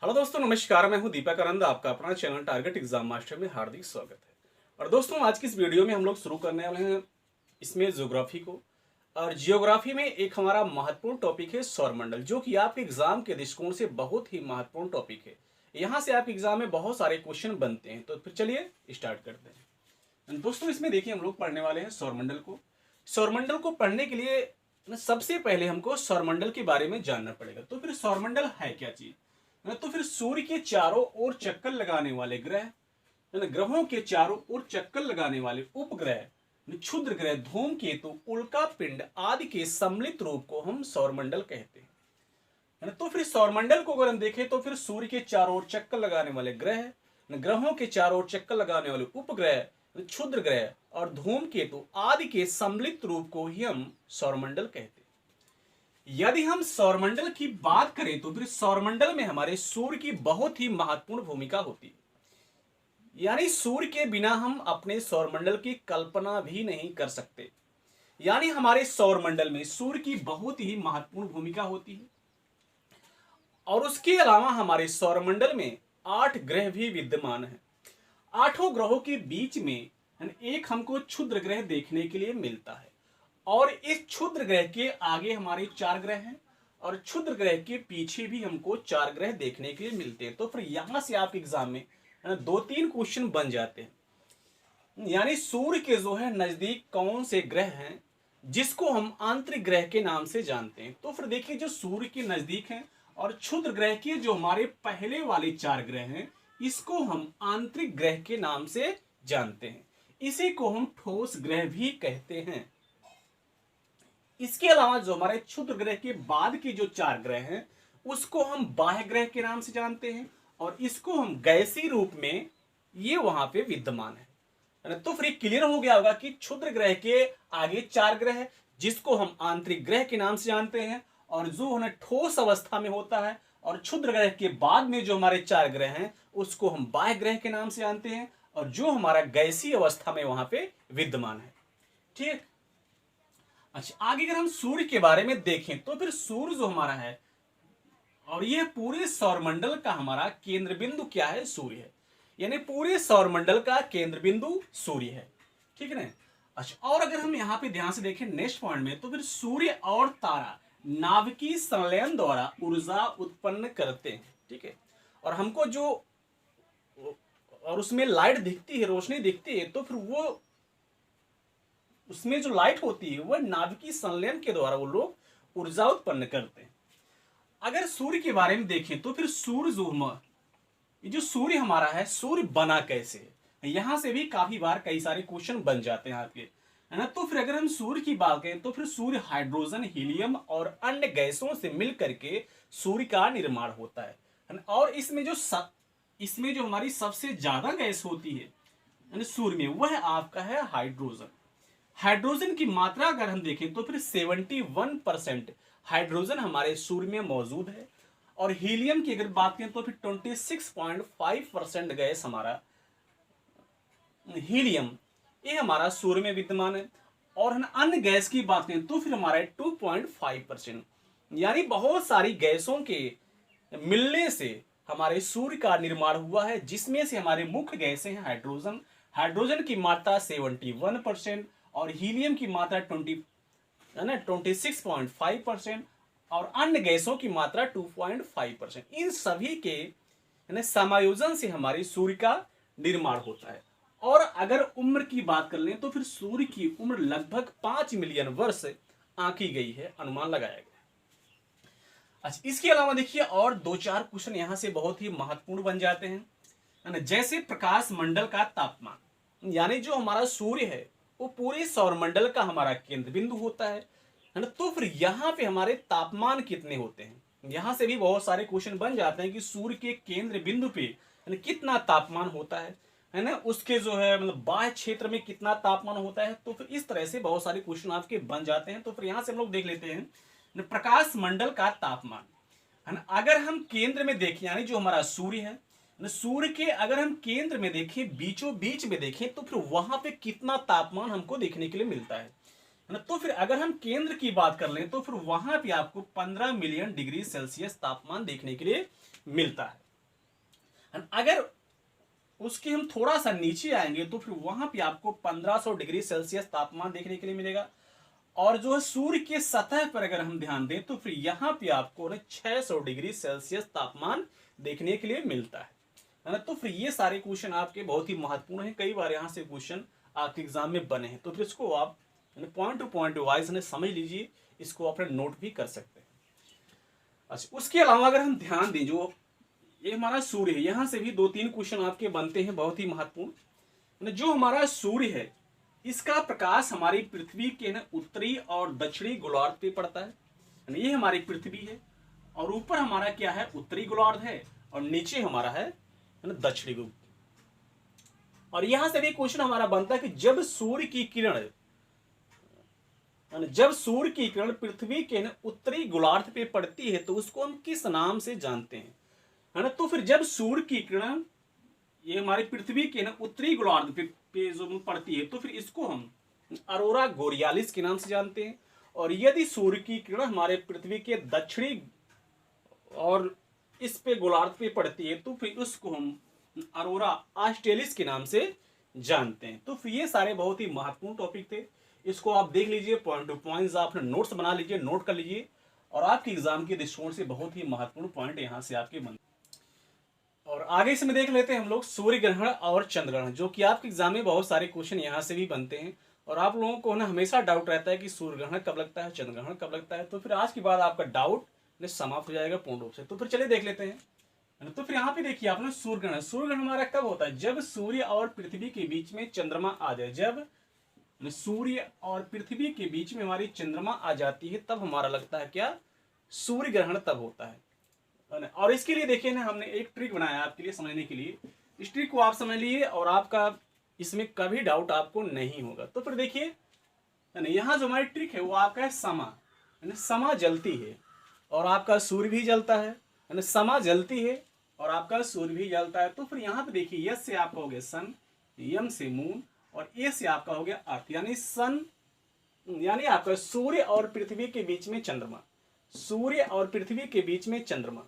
Hello दोस्तों, नमस्कार। मैं हूं दीपक आनंद। आपका अपना चैनल टारगेट एग्जाम मास्टर में हार्दिक स्वागत है। और दोस्तों, आज की इस वीडियो में हम लोग शुरू करने वाले हैं इसमें ज्योग्राफी को। और जियोग्राफी में एक हमारा महत्वपूर्ण टॉपिक है सौरमंडल, जो कि आपके एग्जाम के दृष्टिकोण से बहुत ही महत्वपूर्ण टॉपिक है। यहाँ से आपके एग्जाम में बहुत सारे क्वेश्चन बनते हैं। तो फिर चलिए स्टार्ट करते हैं। दोस्तों, इसमें देखिए हम लोग पढ़ने वाले हैं सौरमंडल को। सौरमंडल को पढ़ने के लिए सबसे पहले हमको सौरमंडल के बारे में जानना पड़ेगा। तो फिर सौरमंडल है क्या चीज? तो फिर सूर्य के चारों ओर चक्कर लगाने वाले ग्रह, ग्रहों के चारों ओर चक्कर लगाने वाले उपग्रह, क्षुद्र ग्रह, धूमकेतु, उल्का पिंड आदि के सम्मिलित रूप को हम सौरमंडल कहते हैं। है ना। तो फिर सौरमंडल को अगर हम देखें तो फिर सूर्य के चारों ओर चक्कर लगाने वाले ग्रह, ग्रहों के चारों ओर चक्कर लगाने वाले उपग्रह, क्षुद्र ग्रह और धूमकेतु आदि के सम्मिलित रूप को ही हम सौरमंडल कहते हैं। यदि हम सौरमंडल की बात करें तो फिर सौरमंडल में हमारे सूर्य की बहुत ही महत्वपूर्ण भूमिका होती है। यानी सूर्य के बिना हम अपने सौरमंडल की कल्पना भी नहीं कर सकते। यानी हमारे सौरमंडल में सूर्य की बहुत ही महत्वपूर्ण भूमिका होती है। और उसके अलावा हमारे सौरमंडल में 8 ग्रह भी विद्यमान हैं। 8 ग्रहों के बीच में एक हमको क्षुद्र ग्रह देखने के लिए मिलता है। और इस क्षुद्र ग्रह के आगे हमारे 4 ग्रह हैं और क्षुद्र ग्रह के पीछे भी हमको 4 ग्रह देखने के लिए मिलते हैं। तो फिर यहां से आप एग्जाम में 2-3 क्वेश्चन बन जाते हैं। यानी सूर्य के जो है नजदीक कौन से ग्रह हैं जिसको हम आंतरिक ग्रह के नाम से जानते हैं। तो फिर देखिए, जो सूर्य के नजदीक हैं और क्षुद्र ग्रह के जो हमारे पहले वाले 4 ग्रह हैं, इसको हम आंतरिक ग्रह के नाम से जानते हैं। इसी को हम ठोस ग्रह भी कहते हैं। इसके अलावा जो हमारे क्षुद्र ग्रह के बाद के जो 4 ग्रह हैं, उसको हम बाह्य ग्रह के नाम से जानते हैं और इसको हम गैसीय रूप में ये वहां पे विद्यमान है। तो फिर क्लियर हो गया होगा कि क्षुद्र ग्रह के आगे 4 ग्रह है जिसको हम आंतरिक ग्रह के नाम से जानते हैं, और जो है ठोस अवस्था में होता है, और क्षुद्र ग्रह के बाद में जो हमारे 4 ग्रह हैं उसको हम बाह्य ग्रह के नाम से जानते हैं, और जो हमारा गैसीय अवस्था में वहां पे विद्यमान है। ठीक। अच्छा, आगे अगर हम सूर्य के बारे में देखें तो फिर सूर्य जो हमारा है, और यह पूरे सौरमंडल का हमारा केंद्र बिंदु क्या है? सूर्य है। यानी पूरे सौरमंडल का केंद्र बिंदु सूर्य है। ठीक है ना। अच्छा, और अगर हम यहाँ पे ध्यान से देखें नेक्स्ट पॉइंट में, तो फिर सूर्य और तारा नाभिकीय संलयन द्वारा ऊर्जा उत्पन्न करते हैं। ठीक है। और हमको जो और उसमें लाइट दिखती है, रोशनी दिखती है, तो फिर वो उसमें जो लाइट होती है वह नाभिकीय संलयन के द्वारा वो लोग ऊर्जा उत्पन्न करते हैं। अगर सूर्य के बारे में देखें तो फिर सूर्य जो सूर्य हमारा है, सूर्य बना कैसे है? यहां से भी काफी बार कई सारे क्वेश्चन बन जाते हैं आपके, है ना। तो फिर अगर हम सूर्य की बात करें तो फिर सूर्य हाइड्रोजन, हीलियम और अन्य गैसों से मिल करके सूर्य का निर्माण होता है ना। और इसमें जो हमारी सबसे ज्यादा गैस होती है सूर्य में, वह आपका है हाइड्रोजन। हाइड्रोजन की मात्रा अगर हम देखें तो फिर 71% हाइड्रोजन हमारे सूर्य में मौजूद है। और हीलियम की अगर बात करें तो फिर 26.5% गैस हमारा हीलियम ये हमारा सूर्य में विद्यमान है। और अन्य गैस की बात करें तो फिर हमारा 2.5%। यानी बहुत सारी गैसों के मिलने से हमारे सूर्य का निर्माण हुआ है, जिसमें से हमारे मुख्य गैसें हैं हाइड्रोजन। हाइड्रोजन की मात्रा 71% और हीलियम की मात्रा 26.5% और अन्य गैसों की मात्रा 2.5%। इन सभी के समायोजन से हमारे सूर्य का निर्माण होता है। और अगर उम्र की बात कर लें तो फिर सूर्य की उम्र लगभग 5 मिलियन वर्ष आंकी गई है, अनुमान लगाया गया। अच्छा, इसके अलावा देखिए और 2-4 क्वेश्चन यहां से बहुत ही महत्वपूर्ण बन जाते हैं। जैसे प्रकाश मंडल का तापमान, यानी जो हमारा सूर्य है वो पूरे सौरमंडल का हमारा केंद्र बिंदु होता है ना। तो फिर यहाँ पे हमारे तापमान कितने होते हैं? यहां से भी बहुत सारे क्वेश्चन बन जाते हैं कि सूर्य के केंद्र बिंदु पे कितना तापमान होता है ना। उसके जो है मतलब बाह्य क्षेत्र में कितना तापमान होता है। तो फिर इस तरह से बहुत सारे क्वेश्चन आपके बन जाते हैं। तो फिर यहां से हम लोग देख लेते हैं प्रकाश मंडल का तापमान, है ना। अगर हम केंद्र में देखें, यानी जो हमारा सूर्य है, सूर्य के अगर हम केंद्र में देखें, बीचों बीच में देखें, तो फिर वहां पे कितना तापमान हमको देखने के लिए मिलता है ना। तो फिर अगर हम केंद्र की बात कर लें तो फिर वहां पे आपको 15 मिलियन डिग्री सेल्सियस तापमान देखने के लिए मिलता है। And अगर उसके हम थोड़ा सा नीचे आएंगे तो फिर वहां पे आपको 1500 डिग्री सेल्सियस तापमान देखने के लिए मिलेगा। और जो है सूर्य के सतह पर अगर हम ध्यान दें तो फिर यहाँ पे आपको ना 600 डिग्री सेल्सियस तापमान देखने के लिए मिलता है ना। तो फिर ये सारे क्वेश्चन आपके बहुत ही महत्वपूर्ण हैं, कई बार यहाँ से क्वेश्चन आपके एग्जाम में बने हैं, तो फिर इसको आप पॉइंट टू पॉइंट वाइज समझ लीजिए, इसको अपने नोट भी कर सकते हैं। अच्छा, उसके अलावा अगर हम ध्यान दें, जो ये हमारा सूर्य है, यहाँ से भी 2-3 क्वेश्चन आपके बनते हैं बहुत ही महत्वपूर्ण। जो हमारा सूर्य है, इसका प्रकाश हमारी पृथ्वी के ना उत्तरी और दक्षिणी गोलार्ध पे पड़ता है। ये हमारी पृथ्वी है और ऊपर हमारा क्या है, उत्तरी गोलार्ध है, और नीचे हमारा है दक्षिणी गोलार्ध। और यहां से भी क्वेश्चन हमारा बनता है कि जब सूर्य की किरण पृथ्वी के उत्तरी गोलार्ध पे पड़ती है तो उसको हम किस नाम से जानते हैं, है ना। तो फिर जब सूर्य की किरण ये हमारी पृथ्वी के उत्तरी गोलार्ध पे जो पड़ती है तो फिर इसको हम अरोरा बोरियालिस के नाम से जानते हैं। और यदि सूर्य की किरण हमारे पृथ्वी के दक्षिणी और इस पे गोलार्ध पे पड़ती है तो फिर उसको हम अरोरा ऑस्ट्रेलिस के नाम से जानते हैं। तो फिर ये सारे बहुत ही महत्वपूर्ण टॉपिक थे, इसको आप देख लीजिए, पॉइंट टू पॉइंट्स आप नोट्स बना लीजिए, नोट कर लीजिए, और आपके एग्जाम के दृष्टिकोण से बहुत ही महत्वपूर्ण पॉइंट यहाँ से आपके बन। और आगे से में देख लेते हैं हम लोग सूर्य ग्रहण और चंद्र ग्रहण, जो कि आपके एग्जाम में बहुत सारे क्वेश्चन यहाँ से भी बनते हैं। और आप लोगों को ना हमेशा डाउट रहता है कि सूर्य ग्रहण कब लगता है, चंद्र ग्रहण कब लगता है। तो फिर आज के बाद आपका डाउट समाप्त हो जाएगा पूर्ण रूप से। तो फिर चलिए देख लेते हैं। तो फिर यहाँ पे देखिए आपने सूर्य ग्रहण, सूर्य ग्रहण हमारा कब होता है, जब सूर्य और पृथ्वी के बीच में चंद्रमा आ जाए। जब सूर्य और पृथ्वी के बीच में हमारी चंद्रमा आ जाती है तब हमारा लगता है क्या, सूर्य ग्रहण तब होता है। और इसके लिए देखिए ना, हमने एक ट्रिक बनाया आपके लिए समझने के लिए, इस ट्रिक को आप समझ लिए और आपका इसमें कभी डाउट आपको नहीं होगा। तो फिर देखिए यहाँ जो हमारी ट्रिक है वो आपका है समा, समा जलती है और आपका सूर्य भी जलता है, समा जलती है और आपका सूर्य भी जलता है। तो फिर यहाँ पे देखिए, यस से आपका हो गया सन, यम से मून, और ए से आपका हो गया अर्थ, यानी सन यानी आपका सूर्य और पृथ्वी के बीच में चंद्रमा, सूर्य और पृथ्वी के बीच में चंद्रमा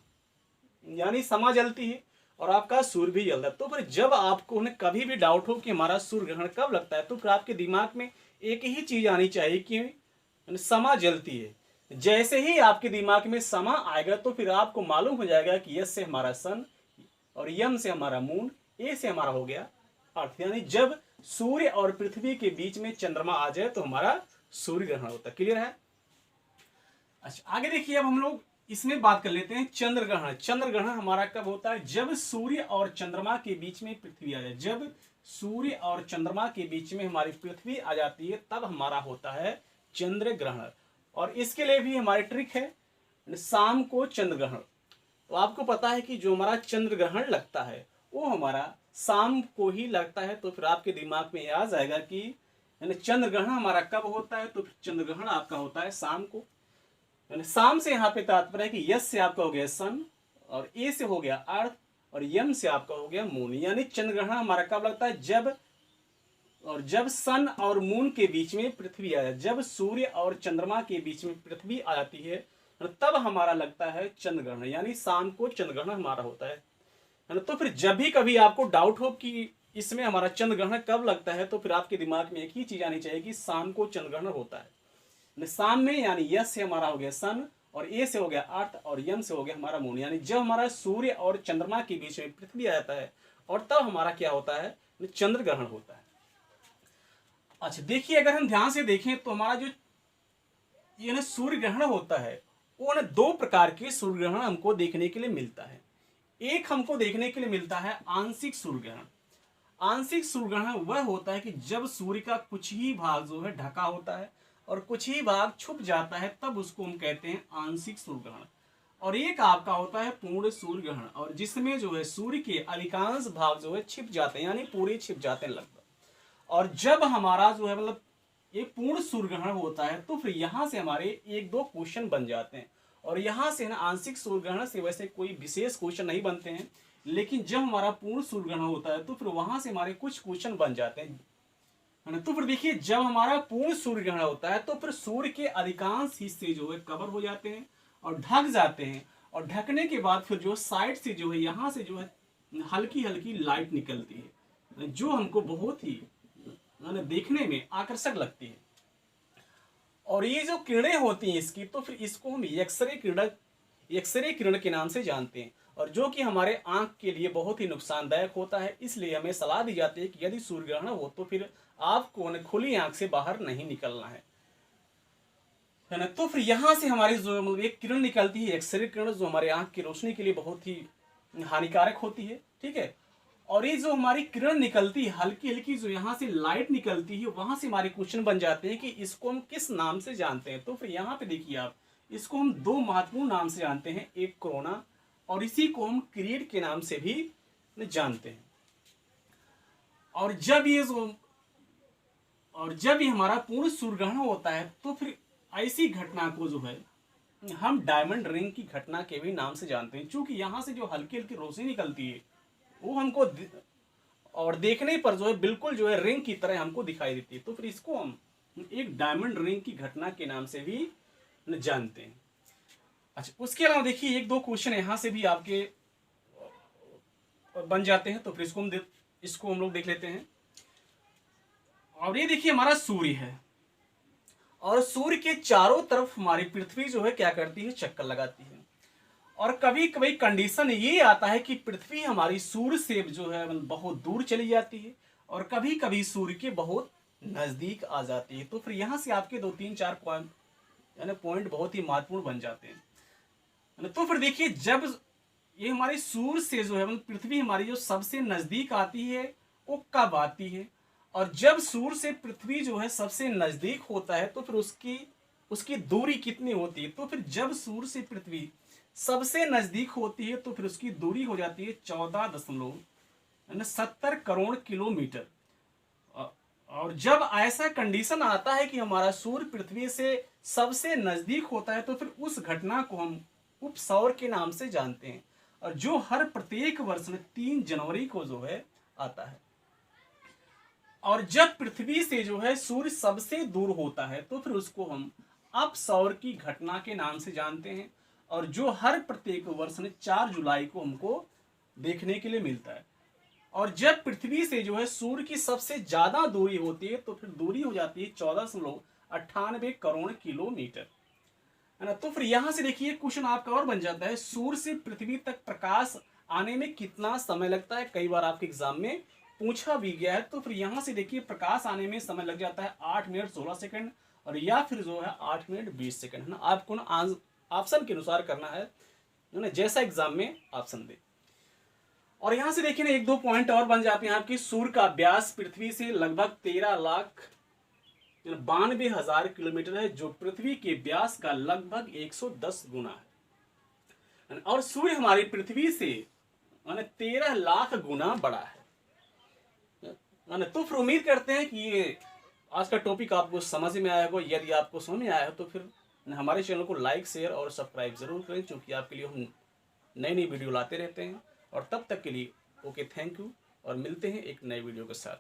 यानी समा जलती है और आपका सूर्य भी जलता है। तो फिर जब आपको कभी भी डाउट हो कि हमारा सूर्य ग्रहण कब लगता है तो फिर आपके दिमाग में एक ही चीज आनी चाहिए कि समा जलती है। जैसे ही आपके दिमाग में समा आएगा तो फिर आपको मालूम हो जाएगा कि यस से हमारा सन और यम से हमारा मून, ए से हमारा हो गया अर्थ, यानी जब सूर्य और पृथ्वी के बीच में चंद्रमा आ जाए तो हमारा सूर्य ग्रहण होता है। क्लियर है। अच्छा, आगे देखिए, अब हम लोग इसमें बात कर लेते हैं चंद्र ग्रहण। चंद्र ग्रहण हमारा कब होता है, जब सूर्य और चंद्रमा के बीच में पृथ्वी आ जाए। जब सूर्य और चंद्रमा के बीच में हमारी पृथ्वी आ जाती है तब हमारा होता है चंद्र ग्रहण। और इसके लिए भी हमारी ट्रिक है, शाम को चंद्र ग्रहण। तो आपको पता है कि जो हमारा चंद्र ग्रहण लगता है वो हमारा शाम को ही लगता है। तो फिर आपके दिमाग में आ जाएगा कि चंद्र ग्रहण हमारा कब होता है, तो फिर चंद्र ग्रहण आपका होता है शाम को। शाम से यहाँ पे तात्पर्य है कि यस से आपका हो गया सन और ए से हो गया अर्थ और यम से आपका हो गया मून, यानी चंद्र ग्रहण हमारा कब लगता है, जब सन और मून के बीच में पृथ्वी आ जाए। जब सूर्य और चंद्रमा के बीच में पृथ्वी आ जाती है तब हमारा लगता है चंद्र ग्रहण, यानी शाम को चंद्र ग्रहण हमारा होता है ना। तो फिर जब भी कभी आपको डाउट हो कि इसमें हमारा चंद्र ग्रहण कब लगता है तो फिर आपके दिमाग में एक ही चीज आनी चाहिए कि शाम को चंद्र ग्रहण होता है। शाम में, यानी यस से हमारा हो गया सन और ए से हो गया अर्थ और यम से हो गया हमारा मून, यानी जब हमारा सूर्य और चंद्रमा के बीच में पृथ्वी आ जाता है और तब हमारा क्या होता है, चंद्र ग्रहण होता है। अच्छा देखिए, अगर हम ध्यान से देखें तो हमारा जो ये सूर्य ग्रहण होता है वो दो प्रकार के सूर्य ग्रहण हमको देखने के लिए मिलता है। एक हमको देखने के लिए मिलता है आंशिक सूर्य ग्रहण। आंशिक सूर्य ग्रहण वह होता है कि जब सूर्य का कुछ ही भाग जो है ढका होता है और कुछ ही भाग छुप जाता है तब उसको हम कहते हैं आंशिक सूर्य ग्रहण। और एक आपका होता है पूर्ण सूर्य ग्रहण, और जिसमें जो है सूर्य के अधिकांश भाग जो है छिप जाते हैं, यानी पूरे छिप जाते हैं लगभग। और जब हमारा जो है मतलब ये पूर्ण सूर्य ग्रहण होता है तो फिर यहाँ से हमारे 1-2 क्वेश्चन बन जाते हैं। और यहाँ से ना आंशिक सूर्य ग्रहण से वैसे कोई विशेष क्वेश्चन नहीं बनते हैं, लेकिन जब हमारा पूर्ण सूर्य ग्रहण होता है तो फिर वहां से हमारे कुछ क्वेश्चन बन जाते हैं। तो फिर देखिए, जब हमारा पूर्ण सूर्य ग्रहण होता है तो फिर सूर्य के अधिकांश हिस्से जो है कवर हो जाते हैं और ढक जाते हैं, और ढकने के बाद फिर जो साइड से जो है यहाँ से जो है हल्की हल्की लाइट निकलती है जो हमको बहुत ही देखने में आकर्षक लगती है। और ये जो किरणें होती हैं इसकी, तो फिर इसको हम एक्सरे किरण के नाम से जानते हैं, और जो कि हमारे आंख के लिए बहुत ही नुकसानदायक होता है। इसलिए हमें सलाह दी जाती है कि यदि सूर्य ग्रहण हो तो फिर आपको खुली आंख से बाहर नहीं निकलना है ना। तो फिर यहाँ से हमारी जो एक किरण निकलती है, एक्सरे किरण, जो हमारे आंख की रोशनी के लिए बहुत ही हानिकारक होती है, ठीक है। और ये जो हमारी किरण निकलती है हल्की हल्की, जो यहाँ से लाइट निकलती है, वहां से हमारे क्वेश्चन बन जाते हैं कि इसको हम किस नाम से जानते हैं। तो फिर यहाँ पे देखिए आप, इसको हम दो महत्वपूर्ण नाम से जानते हैं, एक कोरोना और इसी को हम क्रिएट के नाम से भी जानते हैं। और जब ये हमारा पूर्ण सूर्य ग्रहण होता है तो फिर ऐसी घटना को जो है हम डायमंड रिंग की घटना के भी नाम से जानते हैं, क्योंकि यहाँ से जो हल्की हल्की रोशनी निकलती है वो हमको और देखने पर जो है बिल्कुल जो है रिंग की तरह हमको दिखाई देती है। तो फिर इसको हम एक डायमंड रिंग की घटना के नाम से भी जानते हैं। अच्छा, उसके अलावा देखिए एक दो क्वेश्चन यहाँ से भी आपके बन जाते हैं, तो फिर इसको हम लोग देख लेते हैं। और ये देखिए हमारा सूर्य है, और सूर्य के चारों तरफ हमारी पृथ्वी जो है क्या करती है, चक्कर लगाती है। और कभी कभी कंडीशन ये आता है कि पृथ्वी हमारी सूर्य से जो है बहुत दूर चली जाती है, और कभी कभी सूर्य के बहुत नजदीक आ जाती है। तो फिर यहाँ से आपके 2-3-4 पॉइंट बहुत ही महत्वपूर्ण बन जाते हैं। तो फिर देखिए, जब ये हमारे सूर्य से जो है पृथ्वी हमारी जो सबसे नजदीक आती है वो कब आती है, और जब सूर्य से पृथ्वी जो है सबसे नजदीक होता है तो फिर उसकी दूरी कितनी होती है। तो फिर जब सूर्य से पृथ्वी सबसे नजदीक होती है तो फिर उसकी दूरी हो जाती है 14.70 करोड़ किलोमीटर। और जब ऐसा कंडीशन आता है कि हमारा सूर्य पृथ्वी से सबसे नजदीक होता है तो फिर उस घटना को हम उपसौर के नाम से जानते हैं, और जो हर प्रत्येक वर्ष में 3 जनवरी को जो है आता है। और जब पृथ्वी से जो है सूर्य सबसे दूर होता है तो फिर उसको हम अपसौर की घटना के नाम से जानते हैं, और जो हर प्रत्येक वर्ष में 4 जुलाई को हमको देखने के लिए मिलता है। और जब पृथ्वी से जो है सूर्य की सबसे ज्यादा दूरी होती है तो फिर दूरी हो जाती है 1498 करोड़ किलोमीटर, है ना। तो फिर यहां से देखिए क्वेश्चन आपका और बन जाता है, सूर्य से पृथ्वी तक प्रकाश आने में कितना समय लगता है। कई बार आपके एग्जाम में पूछा भी गया है। तो फिर यहां से देखिए प्रकाश आने में समय लग जाता है 8 मिनट 16 सेकंड, और या फिर जो है 8 मिनट 20 सेकंड, है ना। आपको ना ऑप्शन के अनुसार करना है ना, जैसा एग्जाम में ऑप्शन दे। और यहां से देखिए ना एक दो पॉइंट और बन जाते हैं आपकी, सूर्य का व्यास पृथ्वी से लगभग 13,92,000 किलोमीटर है, जो पृथ्वी के व्यास का लगभग 110 गुना है। और सूर्य हमारी पृथ्वी से 13 लाख गुना बड़ा है। तो फिर उम्मीद करते हैं कि ये आज का टॉपिक आपको समझ में आया होगा। यदि आपको समझ में आया हो तो फिर हमारे चैनल को लाइक शेयर और सब्सक्राइब जरूर करें, क्योंकि आपके लिए हम नई नई वीडियो लाते रहते हैं। और तब तक के लिए ओके, थैंक यू, और मिलते हैं एक नए वीडियो के साथ।